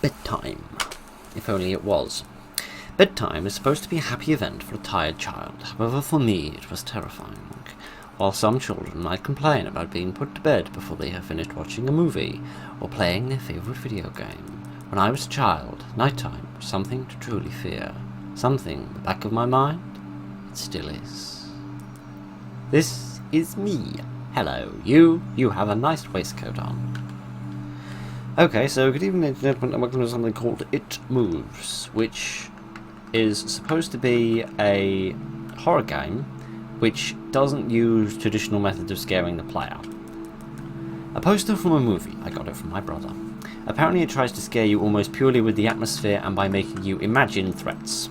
Bedtime. If only it was. Bedtime is supposed to be a happy event for a tired child. However, for me, it was terrifying. While some children might complain about being put to bed before they have finished watching a movie or playing their favourite video game, when I was a child, nighttime was something to truly fear. Something in the back of my mind, it still is. This is me. Hello, you have a nice waistcoat on. Okay, so good evening, ladies and gentlemen, and welcome to something called It Moves, which is supposed to be a horror game which doesn't use traditional methods of scaring the player. A poster from a movie, I got it from my brother. Apparently it tries to scare you almost purely with the atmosphere and by making you imagine threats,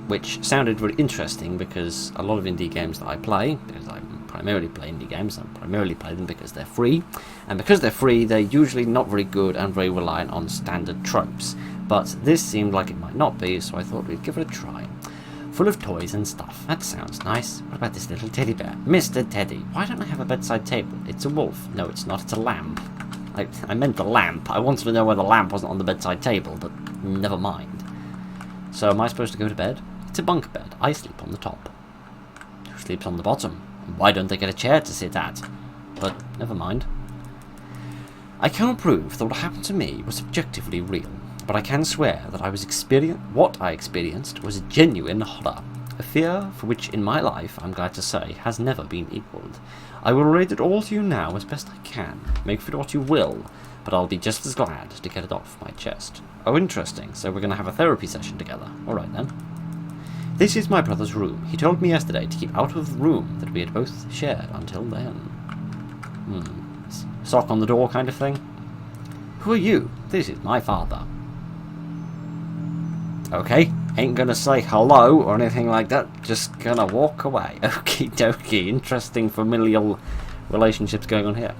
which sounded really interesting because a lot of indie games that I play, because I primarily play indie games, I primarily play them because they're free, and because they're free they're usually not very good and very reliant on standard tropes, but this seemed like it might not be, so I thought we'd give it a try. Full of toys and stuff, that sounds nice. What about this little teddy bear? Mr. Teddy, why don't I have a bedside table? It's a wolf. No, it's not, it's a lamp. I meant the lamp. I wanted to know why the lamp wasn't on the bedside table, but never mind. So am I supposed to go to bed? It's a bunk bed. I sleep on the top. Who sleeps on the bottom? Why don't they get a chair to sit at? But never mind. I cannot prove that what happened to me was objectively real, but I can swear that what I experienced was a genuine horror, a fear for which in my life, I'm glad to say, has never been equalled. I will relate it all to you now as best I can, make of it what you will, but I'll be just as glad to get it off my chest. Oh, interesting, so we're going to have a therapy session together. Alright then. This is my brother's room. He told me yesterday to keep out of the room that we had both shared until then. Sock on the door kind of thing? Who are you? This is my father. Okay, ain't gonna say hello or anything like that, just gonna walk away. Okie dokie, interesting familial relationships going on here.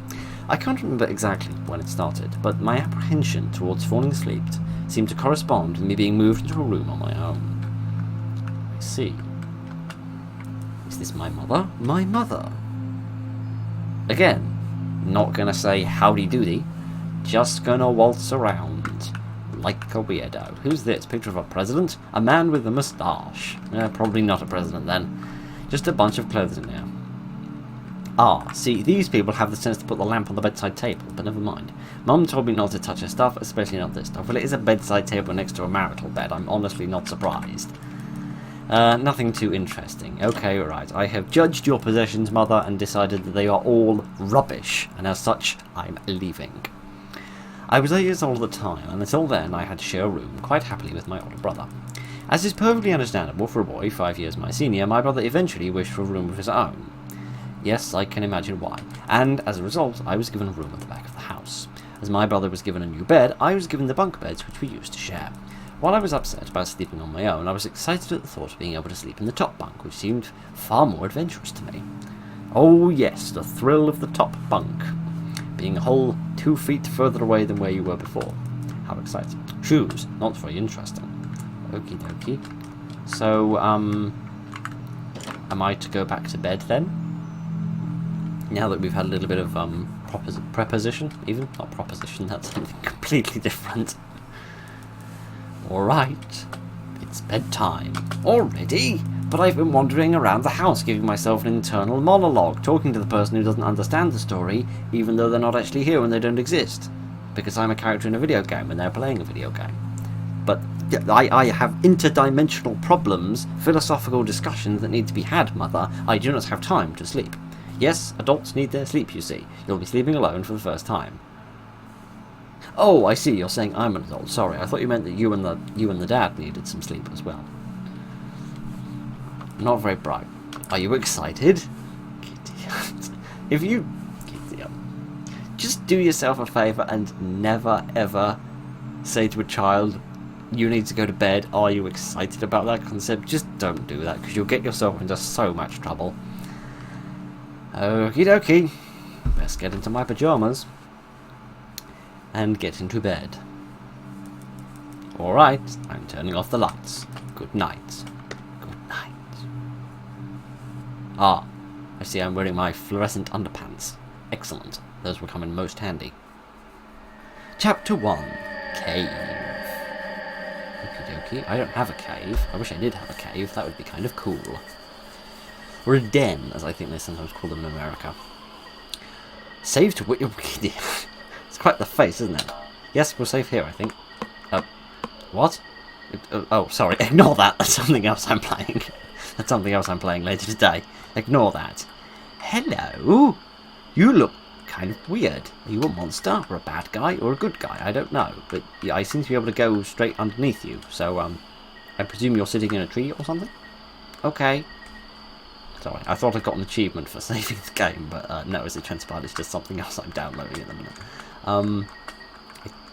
I can't remember exactly when it started, but my apprehension towards falling asleep seemed to correspond with me being moved into a room on my own. I see. Is this my mother? My mother. Again, not gonna say howdy doody, just gonna waltz around like a weirdo. Who's this? Picture of a president? A man with a moustache. Probably not a president then. Just a bunch of clothes in there. Ah, see, these people have the sense to put the lamp on the bedside table, but never mind. Mum told me not to touch her stuff, especially not this stuff. Well, it is a bedside table next to a marital bed. I'm honestly not surprised. Nothing too interesting. Okay, right. I have judged your possessions, Mother, and decided that they are all rubbish, and as such, I'm leaving. I was 8 years old at the time, and until then I had to share a room quite happily with my older brother. As is perfectly understandable for a boy 5 years my senior, my brother eventually wished for a room of his own. Yes, I can imagine why, and as a result I was given a room at the back of the house. As my brother was given a new bed, I was given the bunk beds which we used to share. While I was upset about sleeping on my own, I was excited at the thought of being able to sleep in the top bunk, which seemed far more adventurous to me. Oh yes, the thrill of the top bunk. Being a whole 2 feet further away than where you were before. How exciting. Shoes, not very interesting. Okie dokie. So, am I to go back to bed then? Now that we've had a little bit of, preposition, even? Not proposition, that's something completely different. Alright. It's bedtime. Already? But I've been wandering around the house giving myself an internal monologue, talking to the person who doesn't understand the story, even though they're not actually here and they don't exist. Because I'm a character in a video game and they're playing a video game. But I have interdimensional problems, philosophical discussions that need to be had, Mother. I do not have time to sleep. Yes, adults need their sleep, you see. You'll be sleeping alone for the first time. Oh, I see, you're saying I'm an adult. Sorry, I thought you meant that you and the dad needed some sleep as well. Not very bright. Are you excited? Idiot. If you... Idiot. Just do yourself a favour and never ever say to a child, you need to go to bed. Are you excited about that concept? Just don't do that, because you'll get yourself into so much trouble. Okie dokie. Best get into my pyjamas. And get into bed. Alright, I'm turning off the lights. Good night. Good night. Ah, I see I'm wearing my fluorescent underpants. Excellent. Those will come in most handy. Chapter 1. Cave. dokie. I don't have a cave. I wish I did have a cave. That would be kind of cool. Or a den, as I think they sometimes call them in America. Save to... It's quite the face, isn't it? Yes, we're safe here, I think. What? Oh, sorry. Ignore that. That's something else I'm playing. That's something else I'm playing later today. Ignore that. Hello? You look kind of weird. Are you a monster, or a bad guy, or a good guy? I don't know. But yeah, I seem to be able to go straight underneath you. So, I presume you're sitting in a tree or something? Okay. Sorry, I thought I got an achievement for saving the game, but no, as it transpired, it's just something else I'm downloading at the minute.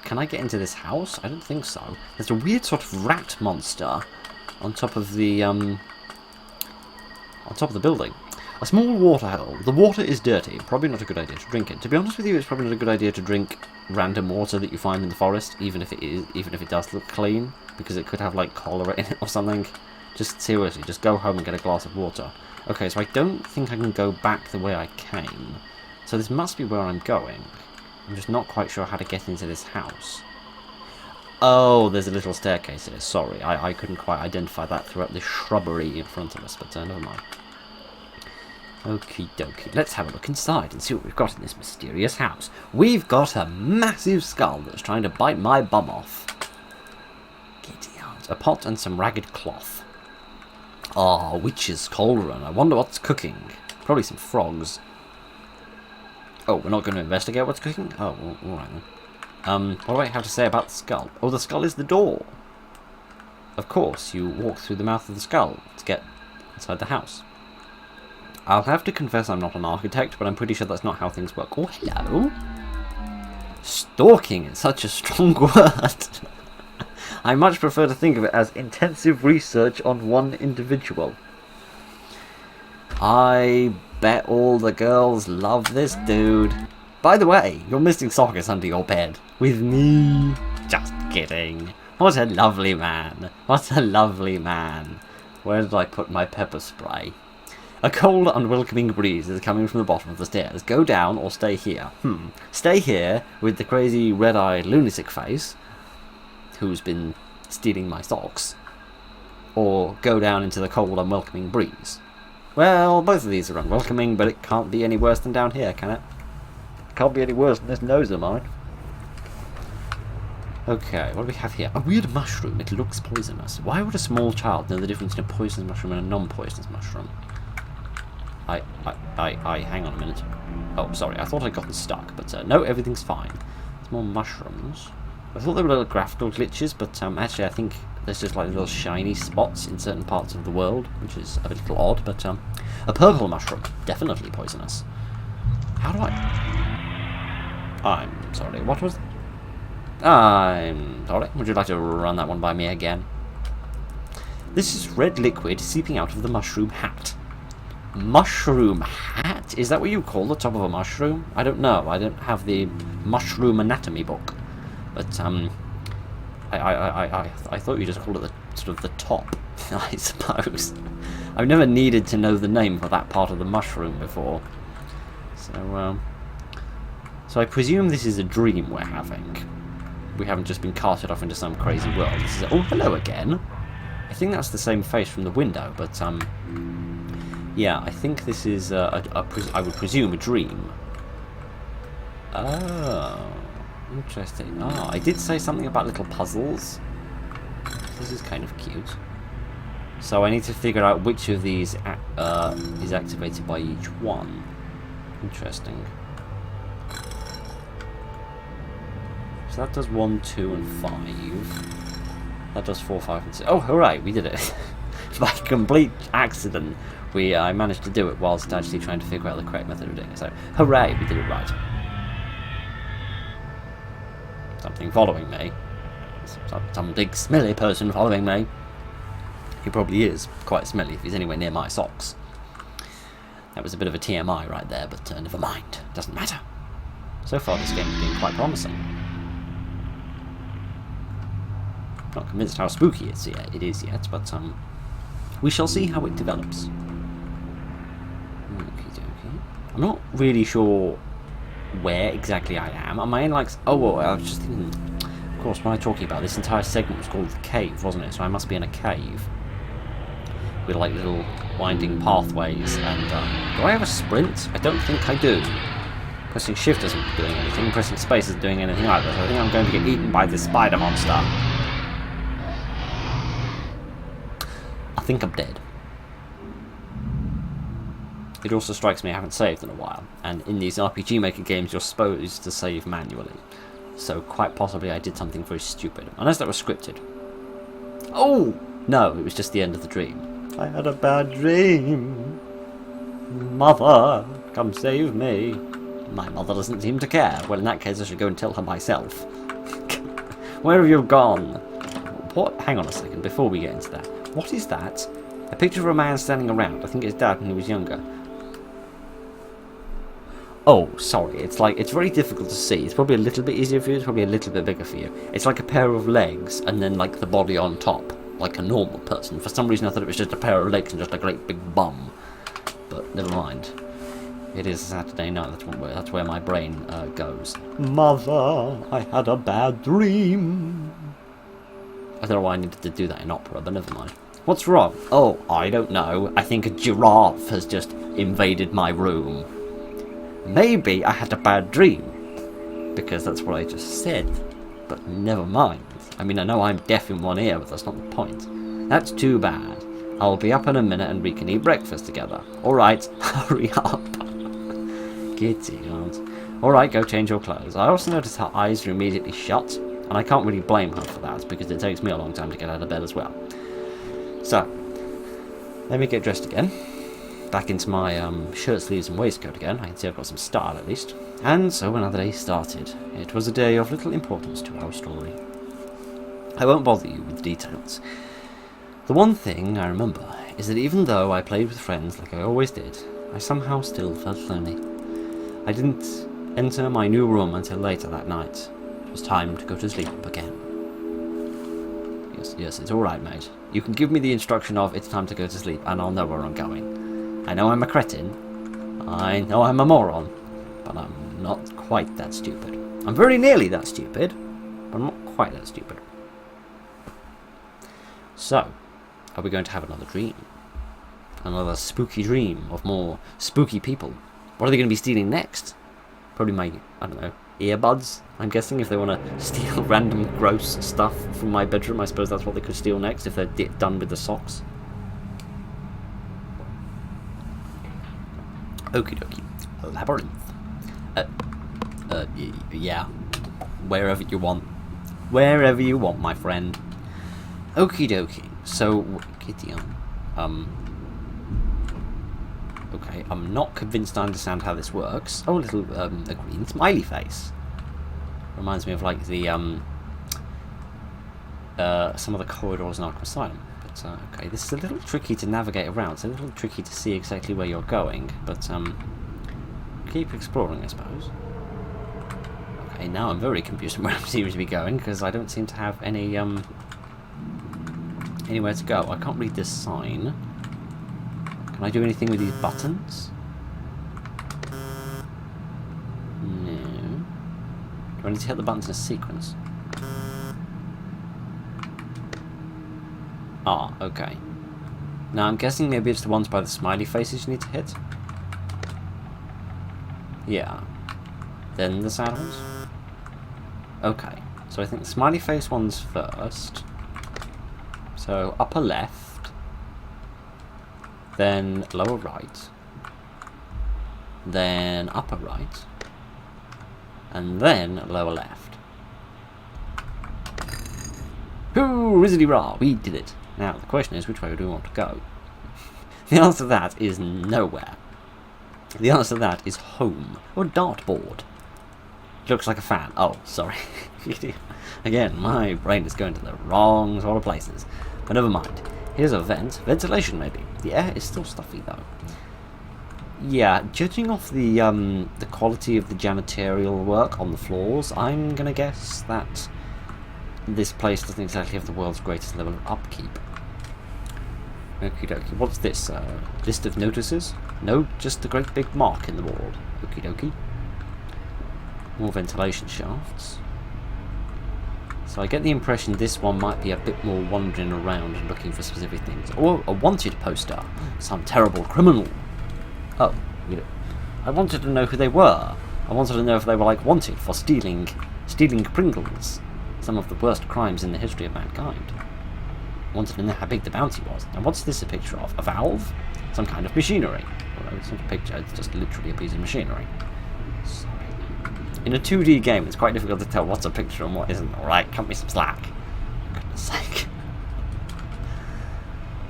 Can I get into this house? I don't think so. There's a weird sort of rat monster on top of the building. A small water hole. The water is dirty. Probably not a good idea to drink it. To be honest with you, it's probably not a good idea to drink random water that you find in the forest, even if it does look clean, because it could have like cholera in it or something. Just seriously, just go home and get a glass of water. Okay, so I don't think I can go back the way I came. So this must be where I'm going. I'm just not quite sure how to get into this house. Oh, there's a little staircase here. Sorry, I couldn't quite identify that throughout the shrubbery in front of us, but never mind. Okie dokie. Let's have a look inside and see what we've got in this mysterious house. We've got a massive skull that's trying to bite my bum off. Giddy out. A pot and some ragged cloth. Ah, witch's cauldron. I wonder what's cooking. Probably some frogs. Oh, we're not going to investigate what's cooking? Oh, well, alright then. What do I have to say about the skull? Oh, the skull is the door. Of course, you walk through the mouth of the skull to get inside the house. I'll have to confess I'm not an architect, but I'm pretty sure that's not how things work. Oh, hello. Stalking is such a strong word. I much prefer to think of it as intensive research on one individual. I bet all the girls love this dude. By the way, your missing sock is under your bed. With me. Just kidding. What a lovely man. What a lovely man. Where did I put my pepper spray? A cold, unwelcoming breeze is coming from the bottom of the stairs. Go down or stay here. Stay here with the crazy red-eyed lunatic face who's been stealing my socks. Or go down into the cold, unwelcoming breeze. Well, both of these are unwelcoming, but it can't be any worse than down here, can it? It can't be any worse than this nose of mine. Okay, what do we have here? A weird mushroom. It looks poisonous. Why would a small child know the difference between a poisonous mushroom and a non-poisonous mushroom? Hang on a minute. Oh, sorry, I thought I'd gotten stuck, but no, everything's fine. There's more mushrooms. I thought there were little graphical glitches, but actually I think there's just like little shiny spots in certain parts of the world, which is a little odd, but a purple mushroom, definitely poisonous. How do I'm sorry, what was... I'm sorry, would you like to run that one by me again? This is red liquid seeping out of the mushroom hat. Mushroom hat? Is that what you call the top of a mushroom? I don't know. I don't have the mushroom anatomy book. But, I thought you just called it the sort of the top, I suppose. I've never needed to know the name for that part of the mushroom before. So I presume this is a dream we're having. We haven't just been carted off into some crazy world. This is oh, hello again. I think that's the same face from the window, but, yeah, I think this is, I would presume, a dream. Oh, interesting. Oh, I did say something about little puzzles. This is kind of cute. So I need to figure out which of these is activated by each one. Interesting. So that does 1, 2, and 5. That does 4, 5, and 6. Oh, hooray, we did it. By complete accident, I managed to do it whilst actually trying to figure out the correct method of doing it. So, hooray, we did it right. Something following me. Some big smelly person following me. He probably is quite smelly if he's anywhere near my socks. That was a bit of a TMI right there, but never mind. Doesn't matter. So far, this game has been quite promising. Not convinced how spooky it is yet, but we shall see how it develops. Okey-dokey. I'm not really sure where exactly I am. Am I in like... Oh, I was just thinking... course, what am I talking about? This entire segment was called The Cave, wasn't it? So I must be in a cave. With, like, little winding pathways, and, do I have a sprint? I don't think I do. Pressing shift isn't doing anything, pressing space isn't doing anything either, so I think I'm going to get eaten by this spider monster. I think I'm dead. It also strikes me I haven't saved in a while, and in these RPG Maker games you're supposed to save manually. So quite possibly I did something very stupid, unless that was scripted. Oh! No, it was just the end of the dream. I had a bad dream. Mother, come save me. My mother doesn't seem to care. Well, in that case I should go and tell her myself. Where have you gone? What? Hang on a second, before we get into that. What is that? A picture of a man standing around. I think it's Dad when he was younger. Oh, sorry, it's very difficult to see. It's probably a little bit easier for you, it's probably a little bit bigger for you. It's like a pair of legs, and then like the body on top, like a normal person. For some reason I thought it was just a pair of legs and just a great big bum. But never mind. It is a Saturday night, that's where my brain goes. Mother, I had a bad dream. I don't know why I needed to do that in opera, but never mind. What's wrong? Oh, I don't know. I think a giraffe has just invaded my room. Maybe I had a bad dream, because that's what I just said, but never mind. I mean, I know I'm deaf in one ear, but that's not the point. That's too bad. I'll be up in a minute and we can eat breakfast together. Alright, hurry up. Kitty, aunt. Alright, go change your clothes. I also noticed her eyes are immediately shut, and I can't really blame her for that, because it takes me a long time to get out of bed as well. So, let me get dressed again. Back into my shirt sleeves and waistcoat again. I can see I've got some style at least. And so another day started. It was a day of little importance to our story. I won't bother you with details. The one thing I remember is that even though I played with friends like I always did, I somehow still felt lonely. I didn't enter my new room until later that night. It was time to go to sleep again. Yes, it's alright, mate. You can give me the instruction of it's time to go to sleep and I'll know where I'm going. I know I'm a cretin, I know I'm a moron, but I'm not quite that stupid. I'm very nearly that stupid, but I'm not quite that stupid. So, are we going to have another dream? Another spooky dream of more spooky people? What are they going to be stealing next? Probably my, I don't know, earbuds, I'm guessing, if they want to steal random gross stuff from my bedroom. I suppose that's what they could steal next, if they're done with the socks. Okie dokie. Labyrinth. Yeah. Wherever you want. Wherever you want, my friend. Okie dokie. So, Kitty, okay, I'm not convinced I understand how this works. Oh, a little, a green smiley face. Reminds me of, like, the, some of the corridors in Arkham Asylum. Okay, this is a little tricky to navigate around. It's a little tricky to see exactly where you're going, but keep exploring, I suppose. Okay, now I'm very confused where I seem to be going, because I don't seem to have any anywhere to go. I can't read this sign. Can I do anything with these buttons? No. Do I need to hit the buttons in a sequence? Ah, okay. Now I'm guessing maybe it's the ones by the smiley faces you need to hit. Yeah. Then the sad ones? Okay. So I think the smiley face one's first. So upper left. Then lower right. Then upper right. And then lower left. Hoo! Rizzity rah! We did it! Now, the question is, which way do we want to go? The answer to that is nowhere. The answer to that is home. Or dartboard. Looks like a fan. Oh, sorry. Again, my brain is going to the wrong sort of places. But never mind. Here's a vent. Ventilation, maybe. The air is still stuffy, though. Yeah, judging off the quality of the janitorial work on the floors, I'm gonna guess that this place doesn't exactly have the world's greatest level of upkeep. Okie dokie. What's this? List of notices? No, just a great big mark in the wall. Okie dokie. More ventilation shafts. So I get the impression this one might be a bit more wandering around and looking for specific things. Or a wanted poster. Some terrible criminal. Oh, you know, I wanted to know who they were. I wanted to know if they were, like, wanted for stealing Pringles. Some of the worst crimes in the history of mankind. I wanted to know how big the bounty was. Now, what's this a picture of? A valve? Some kind of machinery. Well, it's not a picture, it's just literally a piece of machinery. Sorry. In a 2D game, it's quite difficult to tell what's a picture and what isn't. Alright, cut me some slack. For goodness sake.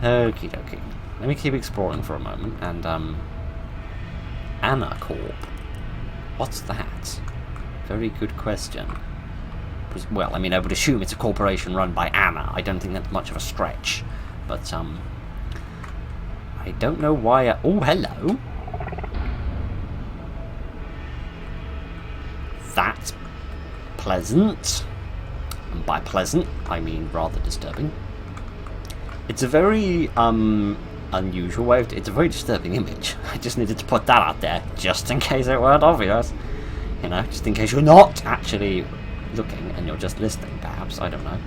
Okie dokie. Let me keep exploring for a moment, and, Anna Corp. What's that? Very good question. Well, I mean, I would assume it's a corporation run by Anna. I don't think that's much of a stretch. But, I don't know why oh, hello! That's pleasant. And by pleasant, I mean rather disturbing. It's a very, unusual way it's a very disturbing image. I just needed to put that out there, just in case it weren't obvious. You know, just in case you're not actually looking and you're just listening, perhaps. I don't know.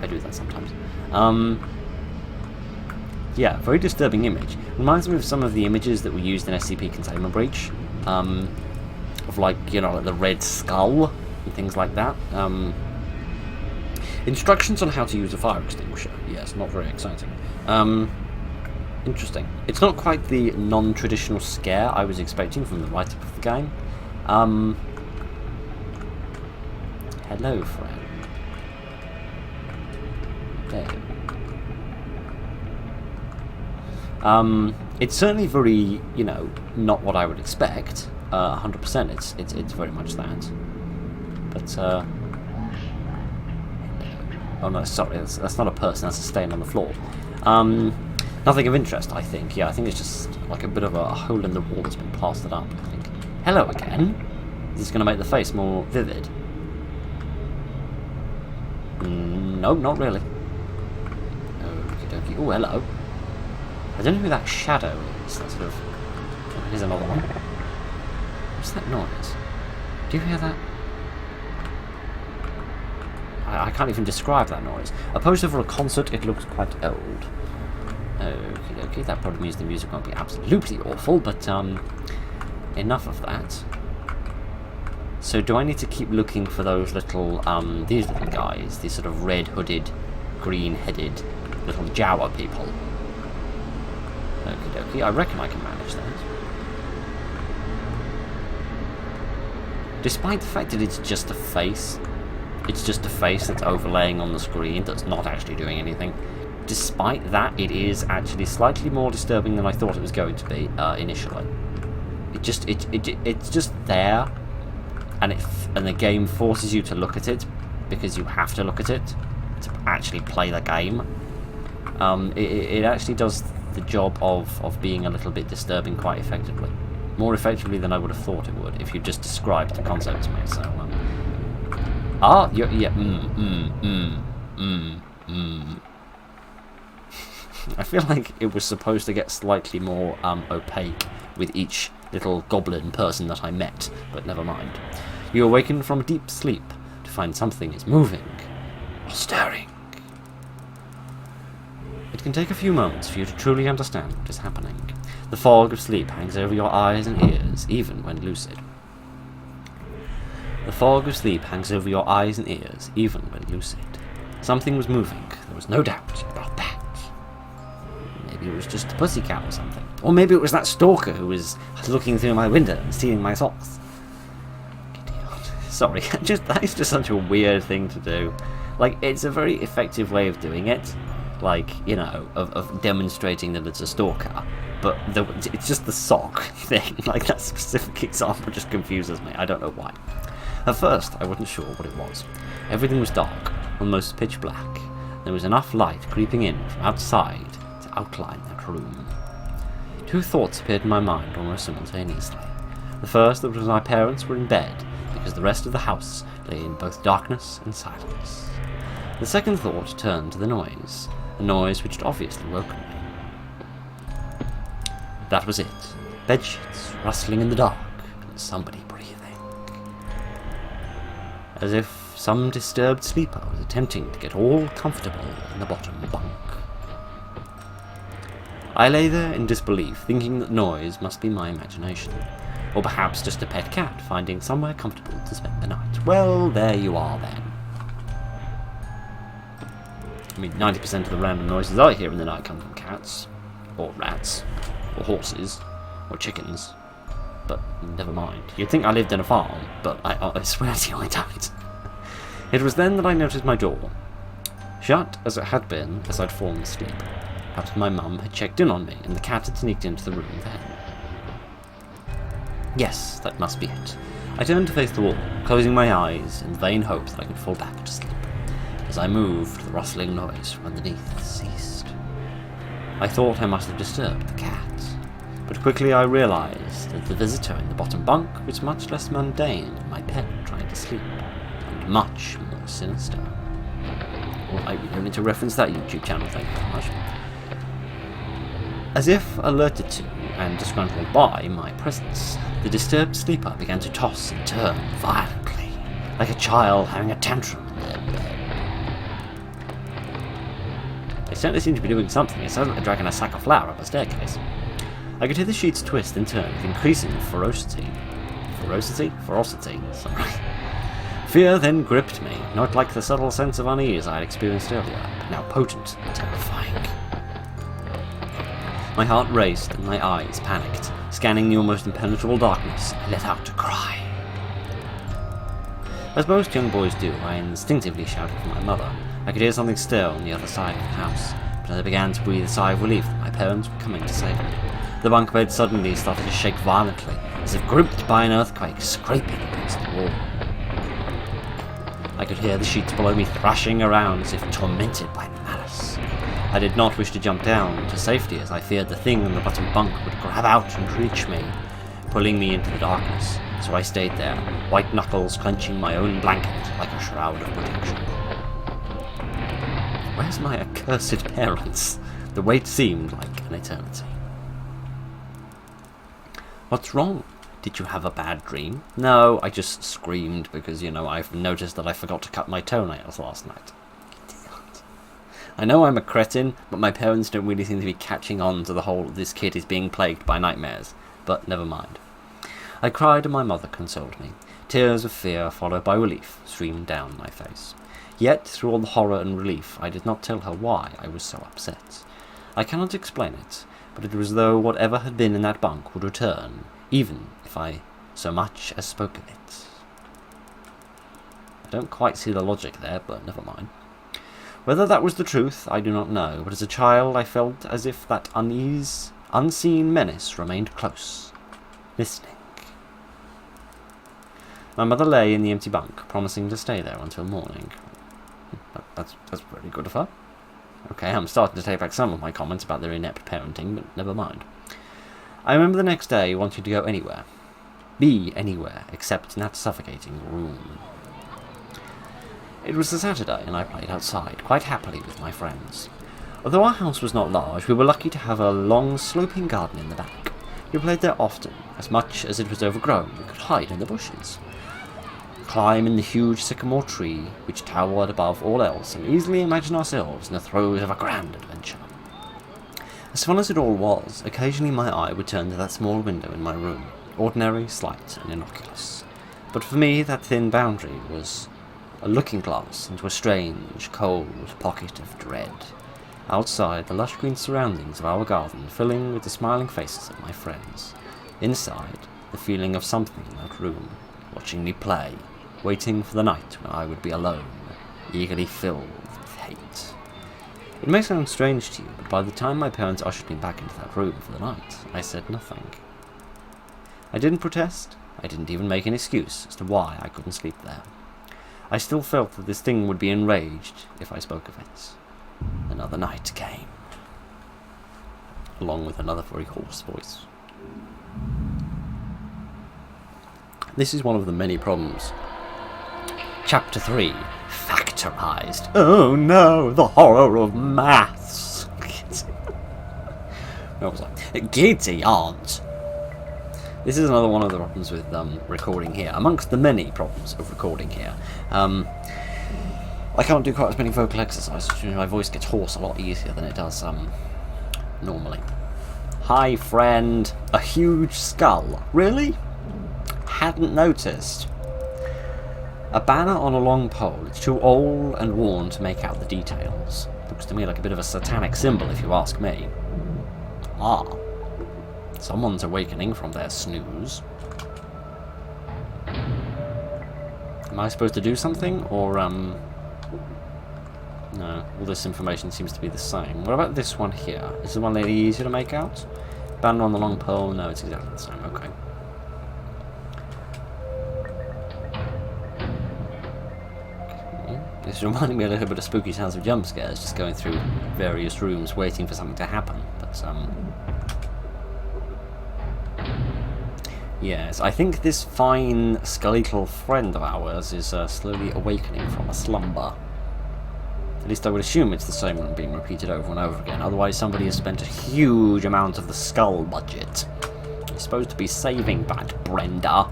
I do that sometimes. Yeah, very disturbing image. Reminds me of some of the images that were used in SCP Containment Breach. Of, like, you know, like the red skull and things like that. Instructions on how to use a fire extinguisher. Yes, not very exciting. Interesting. It's not quite the non-traditional scare I was expecting from the write-up of the game. Hello, friend. There. It's certainly very, you know, not what I would expect. 100%. It's very much that. But oh no, sorry, that's not a person. That's a stain on the floor. Nothing of interest, I think. Yeah, I think it's just like a bit of a hole in the wall that's been plastered up, I think. Hello again. Is this going to make the face more vivid? No, not really. Okie dokie. Oh, hello. I don't know who that shadow is. That sort of... Oh, here's another one. What's that noise? Do you hear that? I can't even describe that noise. A poster for a concert, it looks quite old. Okie dokie, that probably means the music won't be absolutely awful, but enough of that. So do I need to keep looking for those little, these little guys, these sort of red-hooded, green-headed little Jawa people? Okie dokie, I reckon I can manage that. Despite the fact that it's just a face that's overlaying on the screen that's not actually doing anything. Despite that, it is actually slightly more disturbing than I thought it was going to be initially. It's just there, and the game forces you to look at it because you have to look at it to actually play the game. It actually does the job of being a little bit disturbing quite effectively, more effectively than I would have thought it would if you just described the concept to me. So. I feel like it was supposed to get slightly more opaque with each little goblin person that I met, but never mind. You awaken from a deep sleep to find something is moving or stirring. It can take a few moments for you to truly understand what is happening. The fog of sleep hangs over your eyes and ears, even when lucid. The fog of sleep hangs over your eyes and ears, even when lucid. Something was moving. There was no doubt about that. Maybe it was just a pussycat or something. Or maybe it was that stalker who was looking through my window and stealing my socks. Sorry, that is just such a weird thing to do. Like, it's a very effective way of doing it. Like, you know, of demonstrating that it's a stalker. But it's just the sock thing. Like, that specific example just confuses me. I don't know why. At first, I wasn't sure what it was. Everything was dark, almost pitch black. There was enough light creeping in from outside to outline that room. Two thoughts appeared in my mind almost simultaneously. The first that was my parents were in bed, because the rest of the house lay in both darkness and silence. The second thought turned to the noise, a noise which had obviously woken me. That was it. Bedsheets rustling in the dark, and somebody breathing. as if some disturbed sleeper was attempting to get all comfortable in the bottom bunk. I lay there in disbelief, thinking that noise must be my imagination, or perhaps just a pet cat finding somewhere comfortable to spend the night. Well, there you are then. I mean, 90% of the random noises I hear in the night come from cats, or rats, or horses, or chickens. But never mind. You'd think I lived in a farm, but I swear to you I don't. It was then that I noticed my door, shut as it had been as I'd fallen asleep. Perhaps my mum had checked in on me, and the cat had sneaked into the room then. Yes, that must be it. I turned to face the wall, closing my eyes in the vain hope that I could fall back to sleep. As I moved, the rustling noise from underneath ceased. I thought I must have disturbed the cat, but quickly I realized that the visitor in the bottom bunk was much less mundane than my pet trying to sleep, and much more sinister. Well, I don't need to reference that YouTube channel, thank you very much. As if alerted to and disgruntled by my presence, the disturbed sleeper began to toss and turn violently, like a child having a tantrum in their bed. They certainly seem to be doing something. It sounds like they're dragging a sack of flour up a staircase. I could hear the sheets twist and turn with increasing ferocity. Ferocity, sorry. Fear then gripped me, not like the subtle sense of unease I had experienced earlier, but now potent and terrifying. My heart raced and my eyes panicked. Scanning the almost impenetrable darkness, I let out a cry. As most young boys do, I instinctively shouted for my mother. I could hear something stir on the other side of the house, but as I began to breathe a sigh of relief that my parents were coming to save me, the bunk bed suddenly started to shake violently, as if gripped by an earthquake scraping against the wall. I could hear the sheets below me thrashing around as if tormented by malice. I did not wish to jump down to safety, as I feared the thing in the bottom bunk would grab out and reach me, pulling me into the darkness, so I stayed there, white knuckles clenching my own blanket like a shroud of protection. Where's my accursed parents? The wait seemed like an eternity. What's wrong? Did you have a bad dream? No, I just screamed because, I've noticed that I forgot to cut my toenails last night. Idiot. I know I'm a cretin, but my parents don't really seem to be catching on to the whole this kid is being plagued by nightmares. But never mind. I cried and my mother consoled me. Tears of fear followed by relief streamed down my face. Yet, through all the horror and relief, I did not tell her why I was so upset. I cannot explain it, but it was as though whatever had been in that bunk would return, even if I so much as spoke of it. I don't quite see the logic there, but never mind. Whether that was the truth, I do not know, but as a child I felt as if that unseen menace remained close, listening. My mother lay in the empty bunk, promising to stay there until morning. That's very good of her. Okay, I'm starting to take back some of my comments about their inept parenting, but never mind. I remember the next day wanting to go anywhere. Be anywhere, except in that suffocating room. It was a Saturday, and I played outside, quite happily with my friends. Although our house was not large, we were lucky to have a long, sloping garden in the back. We played there often, as much as it was overgrown we could hide in the bushes, climb in the huge sycamore tree which towered above all else, and easily imagine ourselves in the throes of a grand adventure. As fun as it all was, occasionally my eye would turn to that small window in my room, ordinary, slight, and innocuous. But for me that thin boundary was a looking-glass into a strange, cold pocket of dread. Outside, the lush green surroundings of our garden filling with the smiling faces of my friends. Inside, the feeling of something in that room, watching me play, waiting for the night when I would be alone, eagerly filled with hate. It may sound strange to you, but by the time my parents ushered me back into that room for the night, I said nothing. I didn't protest. I didn't even make an excuse as to why I couldn't sleep there. I still felt that this thing would be enraged if I spoke of it. Another night came, along with another very hoarse voice. This is one of the many problems. Chapter 3, Factorized. Oh no, the horror of maths. What was I? Giddy aunt. This is another one of the problems with recording here, amongst the many problems of recording here. I can't do quite as many vocal exercises. My voice gets hoarse a lot easier than it does normally. Hi, friend. A huge skull. Really? Hadn't noticed. A banner on a long pole. It's too old and worn to make out the details. Looks to me like a bit of a satanic symbol, if you ask me. Ah. Someone's awakening from their snooze. Am I supposed to do something, or, no, all this information seems to be the same. What about this one here? Is the one lady easier to make out? Banner on the long pole? No, it's exactly the same. Okay. This reminded me a little bit of Spooky Sounds of Jump Scares, just going through various rooms waiting for something to happen. But, yes, I think this fine skeletal friend of ours is slowly awakening from a slumber. At least I would assume it's the same one being repeated over and over again, otherwise somebody has spent a huge amount of the skull budget. You're supposed to be saving that, Brenda,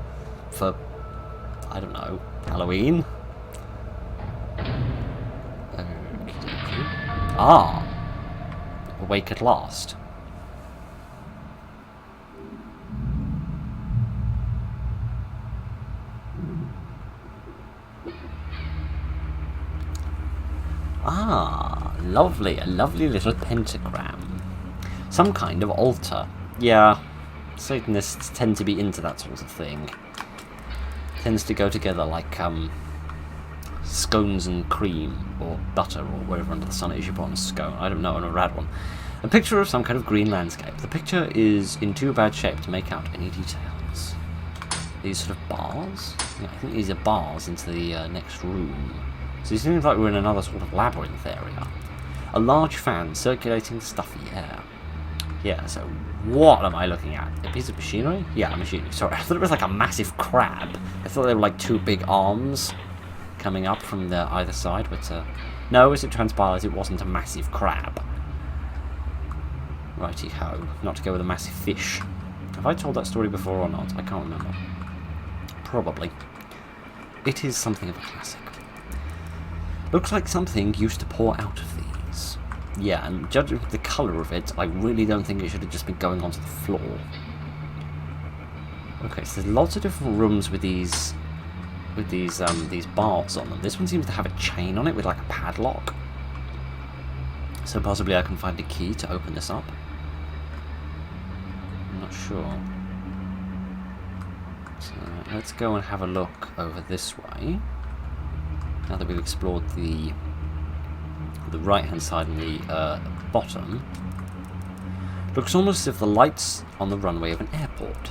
for, I don't know, Halloween? Ah! Awake at last. Ah, lovely, a lovely little pentagram. Some kind of altar. Yeah, Satanists tend to be into that sort of thing. Tends to go together like, scones and cream, or butter, or wherever under the sun it is you put on a scone. I don't know, on a rad one. A picture of some kind of green landscape. The picture is in too bad shape to make out any details. These sort of bars? Yeah, I think these are bars into the next room. So it seems like we're in another sort of labyrinth area. A large fan circulating stuffy air. Yeah, so what am I looking at? A piece of machinery? Yeah, machinery. Sorry, I thought it was like a massive crab. I thought they were like two big arms coming up from the either side, but no, as it transpires, it wasn't a massive crab. Righty-ho. Not to go with a massive fish. Have I told that story before or not? I can't remember. Probably. It is something of a classic. Looks like something used to pour out of these. Yeah, and judging from the colour of it, I really don't think it should have just been going onto the floor. Okay, so there's lots of different rooms with these bars on them. This one seems to have a chain on it with like a padlock. So possibly I can find a key to open this up. I'm not sure. So let's go and have a look over this way. Now that we've explored the right hand side and the bottom. Looks almost as if the lights on the runway of an airport.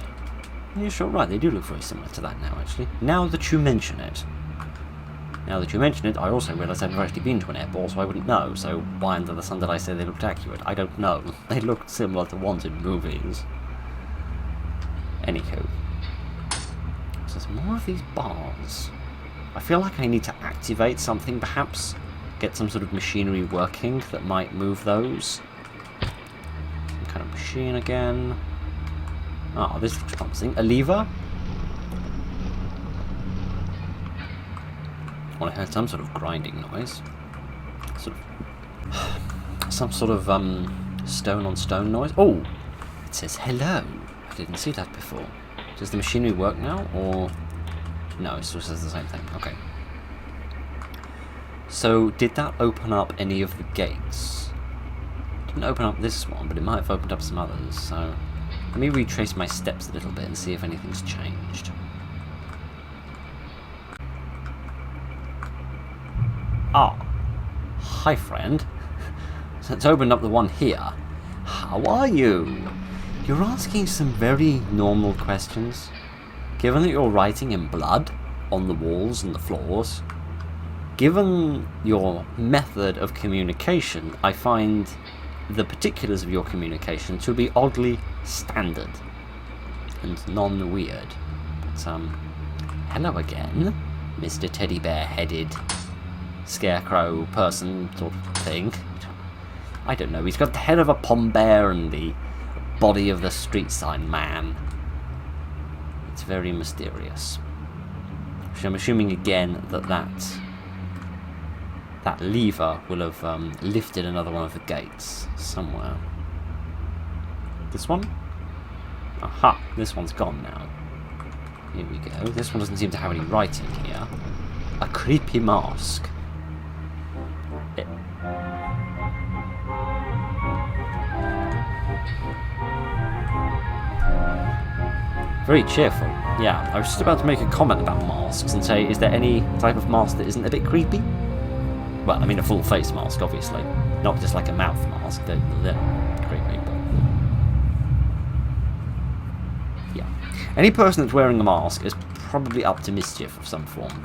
You're sure right, they do look very similar to that now, actually. Now that you mention it. Now that you mention it, I also realise I've never actually been to an airport, so I wouldn't know. So why under the sun did I say they looked accurate? I don't know. They looked similar to ones in movies. Anywho. So there's more of these bars. I feel like I need to activate something, perhaps. Get some sort of machinery working that might move those. Some kind of machine again. Ah, this looks promising. A lever? Well, I heard some sort of grinding noise. Some sort of stone on stone noise. Oh! It says hello. I didn't see that before. Does the machinery work now, or... No, it still says the same thing. Okay. So, did that open up any of the gates? Didn't open up this one, but it might have opened up some others, so... Let me retrace my steps a little bit and see if anything's changed. Ah. Hi, friend. So it's opened up the one here. How are you? You're asking some very normal questions. Given that you're writing in blood on the walls and the floors, given your method of communication, I find the particulars of your communication to be oddly standard and non-weird. But, hello again, Mr. Teddy Bear-headed scarecrow person sort of thing. I don't know, he's got the head of a pom bear and the body of the street sign man. It's very mysterious. Which I'm assuming again that lever will have lifted another one of the gates somewhere. This one? Aha, this one's gone now. Here we go. This one doesn't seem to have any writing here. A creepy mask. Very cheerful. Yeah, I was just about to make a comment about masks and say, is there any type of mask that isn't a bit creepy? Well, I mean a full face mask, obviously. Not just like a mouth mask. They're creepy, but... yeah. Any person that's wearing a mask is probably up to mischief of some form.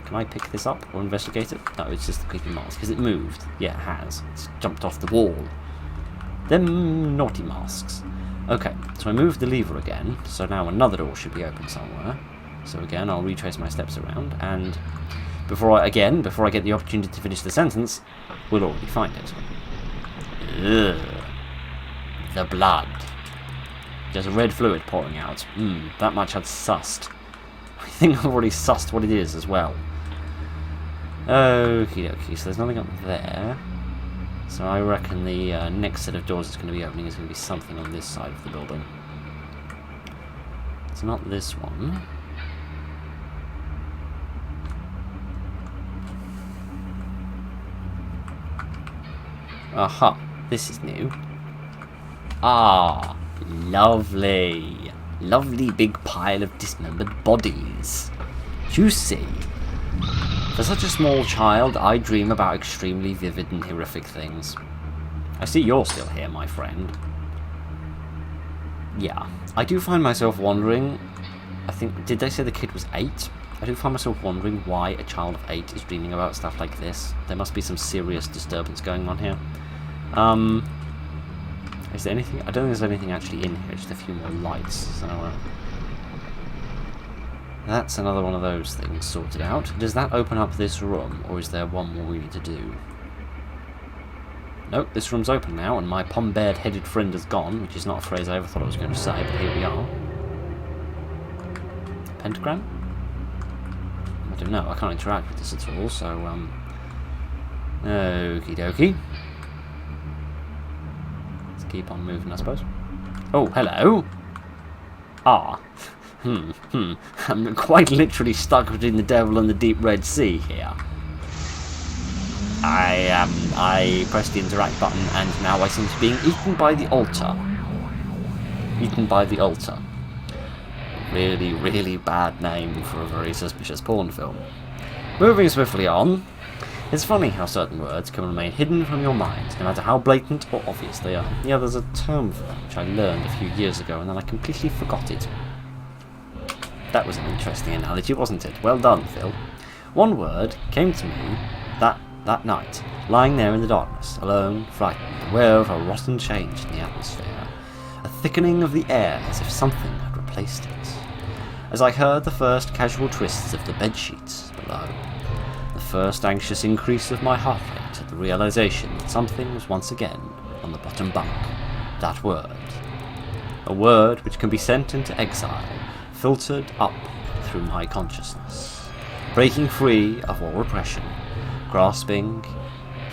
Can I pick this up or investigate it? No, it's just a creepy mask. Has it moved? Yeah, it has. It's jumped off the wall. They're naughty masks. Okay, so I moved the lever again, so now another door should be open somewhere. So again, I'll retrace my steps around, and before I get the opportunity to finish the sentence, we'll already find it. Ugh. The blood. There's a red fluid pouring out. That much I'd sussed. I think I've already sussed what it is as well. Okie dokie, so there's nothing up there. So I reckon the next set of doors that's going to be opening is going to be something on this side of the building. It's not this one. Aha, this is new. Ah, lovely. Lovely big pile of dismembered bodies. Juicy. For such a small child, I dream about extremely vivid and horrific things. I see you're still here, my friend. Yeah, I do find myself wondering, I think, did they say the kid was 8? I do find myself wondering why a child of 8 is dreaming about stuff like this. There must be some serious disturbance going on here. Is there anything? I don't think there's anything actually in here, just a few more lights. So, that's another one of those things sorted out. Does that open up this room, or is there one more we need to do? Nope, this room's open now, and my pom-beard-headed friend is gone, which is not a phrase I ever thought I was going to say, but here we are. Pentagram? I don't know, I can't interact with this at all, so, okie dokie. Let's keep on moving, I suppose. Oh, hello! Ah. I'm quite literally stuck between the devil and the deep red sea here. I pressed the interact button and now I seem to be being eaten by the altar. Eaten by the altar. Really, really bad name for a very suspicious porn film. Moving swiftly on, it's funny how certain words can remain hidden from your mind, no matter how blatant or obvious they are. Yeah, there's a term for that, which I learned a few years ago and then I completely forgot it. That was an interesting analogy, wasn't it? Well done, Phil. One word came to me that night, lying there in the darkness, alone, frightened, aware of a rotten change in the atmosphere, a thickening of the air as if something had replaced it. As I heard the first casual twists of the bedsheets below, the first anxious increase of my heart rate at the realization that something was once again on the bottom bunk. That word. A word which can be sent into exile, filtered up through my consciousness, breaking free of all repression, grasping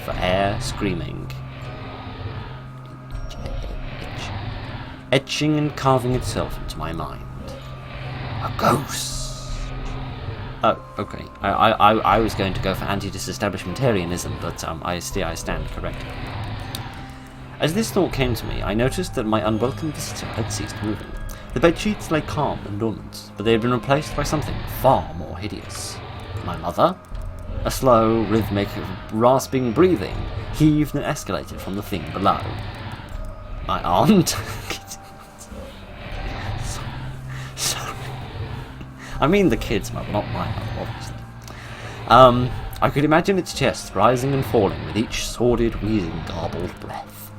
for air, screaming, etching and carving itself into my mind. A ghost! Oh, okay. I was going to go for anti-disestablishmentarianism, but I stand corrected. As this thought came to me, I noticed that my unwelcome visitor had ceased moving. The bedsheets lay calm and dormant, but they had been replaced by something far more hideous. My mother? A slow, rhythmic, rasping breathing heaved and escalated from the thing below. My aunt? Sorry. I mean the kid's mother, not my mother, obviously. I could imagine its chest rising and falling with each sordid, wheezing, garbled breath.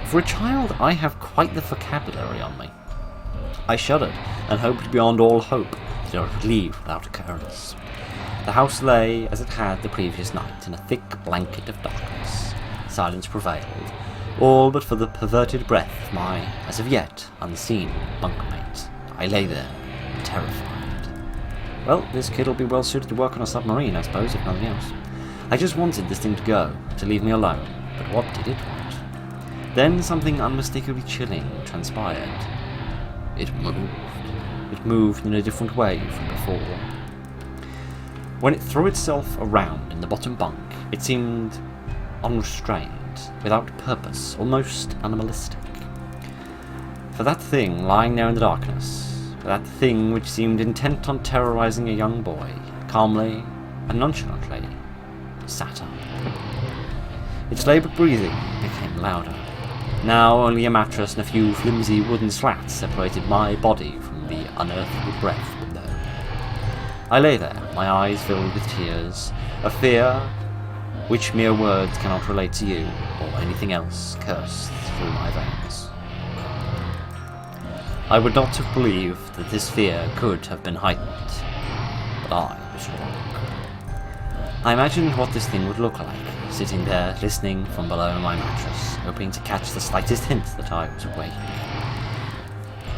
For a child, I have quite the vocabulary on me. I shuddered, and hoped beyond all hope that it would leave without occurrence. The house lay as it had the previous night, in a thick blanket of darkness. Silence prevailed, all but for the perverted breath of my, as of yet, unseen bunkmate. I lay there, terrified. Well, this kid will be well suited to work on a submarine, I suppose, if nothing else. I just wanted this thing to go, to leave me alone. But what did it want? Then something unmistakably chilling transpired. It moved. It moved in a different way from before. When it threw itself around in the bottom bunk, it seemed unrestrained, without purpose, almost animalistic. For that thing lying there in the darkness, for that thing which seemed intent on terrorizing a young boy, calmly and nonchalantly sat up. Its laboured breathing became louder. Now only a mattress and a few flimsy wooden slats separated my body from the unearthly breath below. I lay there, my eyes filled with tears, a fear which mere words cannot relate to you, or anything else coursed through my veins. I would not have believed that this fear could have been heightened, but I was wrong. I imagined what this thing would look like, sitting there, listening from below my mattress, hoping to catch the slightest hint that I was awake.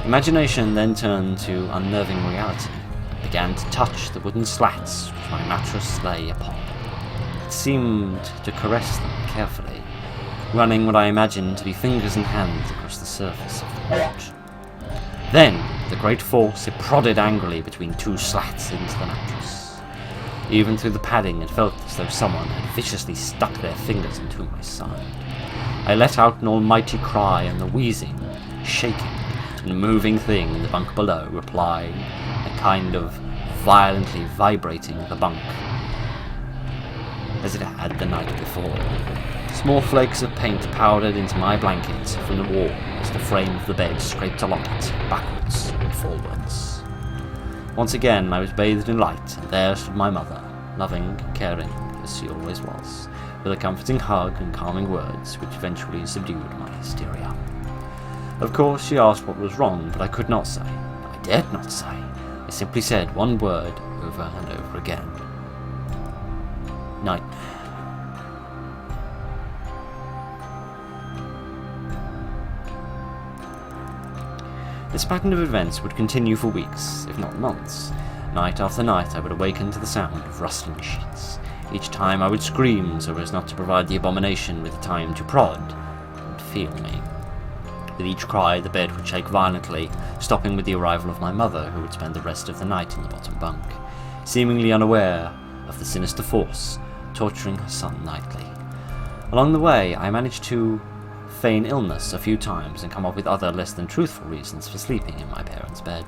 Imagination then turned to unnerving reality, and began to touch the wooden slats which my mattress lay upon. It seemed to caress them carefully, running what I imagined to be fingers and hands across the surface of the wood. Then, the great force, it prodded angrily between two slats into the mattress. Even through the padding, it felt as though someone had viciously stuck their fingers into my side. I let out an almighty cry, and the wheezing, shaking, and moving thing in the bunk below replied, a kind of violently vibrating the bunk, as it had the night before. Small flakes of paint powdered into my blanket from the wall as the frame of the bed scraped along it, backwards and forwards. Once again I was bathed in light, and there stood my mother, loving, caring, as she always was, with a comforting hug and calming words which eventually subdued my hysteria. Of course she asked what was wrong, but I could not say. I dared not say. I simply said one word over and over again. Nightmare. This pattern of events would continue for weeks, if not months. Night after night I would awaken to the sound of rustling sheets. Each time I would scream so as not to provide the abomination with the time to prod and feel me. With each cry the bed would shake violently, stopping with the arrival of my mother, who would spend the rest of the night in the bottom bunk, seemingly unaware of the sinister force torturing her son nightly. Along the way I managed to feign illness a few times and come up with other less than truthful reasons for sleeping in my parents' bed,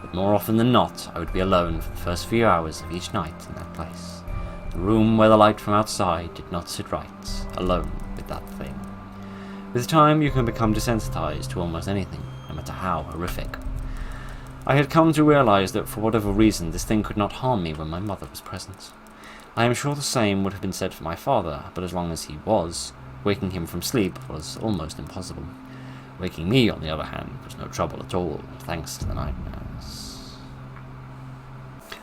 but more often than not I would be alone for the first few hours of each night in that place, the room where the light from outside did not sit right, alone with that thing. With time you can become desensitized to almost anything, no matter how horrific. I had come to realize that for whatever reason this thing could not harm me when my mother was present. I am sure the same would have been said for my father, but as long as he was, waking him from sleep was almost impossible. Waking me, on the other hand, was no trouble at all, thanks to the nightmares.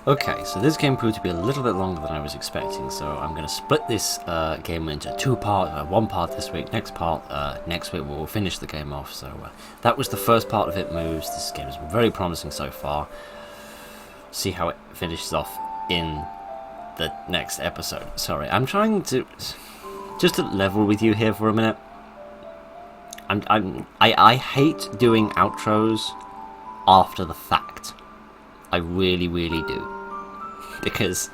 Okay, so this game proved to be a little bit longer than I was expecting, so I'm going to split this game into two parts, one part this week, next week we'll finish the game off. So that was the first part of It Moves. This game has been very promising so far. See how it finishes off in the next episode. Sorry, I'm trying to just to level with you here for a minute. I hate doing outros after the fact. I really, really do. Because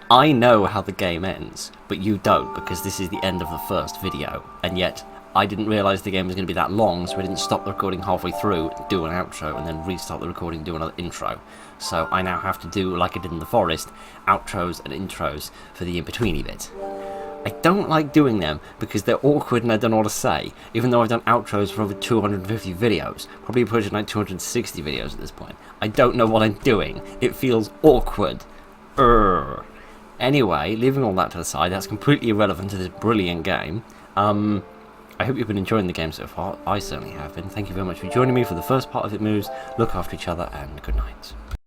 I know how the game ends, but you don't, because this is the end of the first video, and yet I didn't realise the game was going to be that long, so I didn't stop the recording halfway through, do an outro, and then restart the recording, do another intro. So I now have to do, like I did in the forest, outros and intros for the in-betweeny bit. I don't like doing them because they're awkward and I don't know what to say, even though I've done outros for over 250 videos, probably pushing like 260 videos at this point. I don't know what I'm doing. It feels awkward. Anyway, leaving all that to the side, that's completely irrelevant to this brilliant game. I hope you've been enjoying the game so far. I certainly have been. Thank you very much for joining me for the first part of It Moves. Look after each other and good night.